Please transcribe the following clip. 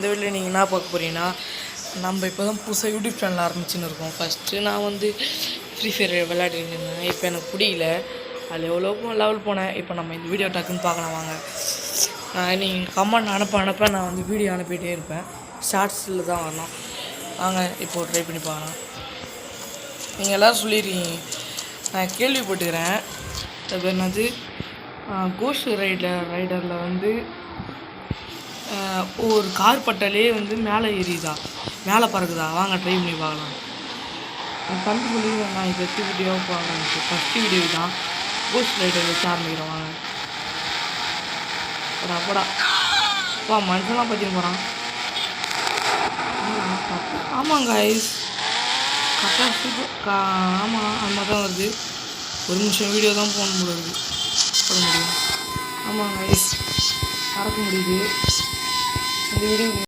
இந்த வீடியோவில் நீங்கள் என்ன பார்க்க போகிறீங்கன்னா, நம்ம இப்போ தான் புதுசாக யூடியூப் சேனல் ஆரம்பிச்சுன்னு இருக்கோம். ஃபஸ்ட்டு நான் வந்து ஃப்ரீ ஃபயர் விளையாடிட்டு இருந்தேன். இப்போ எனக்கு பிடிக்கல. அதில் எவ்வளோ லெவல் போனேன். இப்போ நம்ம இந்த வீடியோ டக்குன்னு பார்க்கலாம் வாங்க. நீங்கள் கமெண்ட் அனுப்ப நான் வந்து வீடியோ அனுப்பிகிட்டே இருப்பேன். ஷார்ட்ஸில் தான் வரணும். வாங்க இப்போ ட்ரை பண்ணி பார்க்கலாம். நீங்கள் எல்லோரும் சொல்லிடுறீங்க, நான் கேள்விப்பட்டுக்கிறேன். அது என்னது கோஸ்ட் ரைடரில் வந்து ஒரு கார் பட்டாலே வந்து மேலே ஏறிதா, மேலே பறக்குதா. வாங்க ட்ரை பண்ணி பார்க்கலாம். என் தம்பி சொல்லி நான் இப்போ வீடியோவாக பார்க்குறேன். ஃபஸ்ட்டு வீடியோ தான் கோஸ்ட் ரைடர் வச்சு ஆரம்பிக்கிறோம். வாங்க போடா மனுஷன்லாம் பற்றி போகிறான். ஆமாங்க ஐஸ் கரெக்டாக சூப்பர். ஆமாம் அது மாதிரி தான் வருது. ஒரு நிமிஷம் வீடியோ தான் போட முடியுது. ஆமாங்க ஐஸ் பறக்க முடியுது இந்த வீடியோ.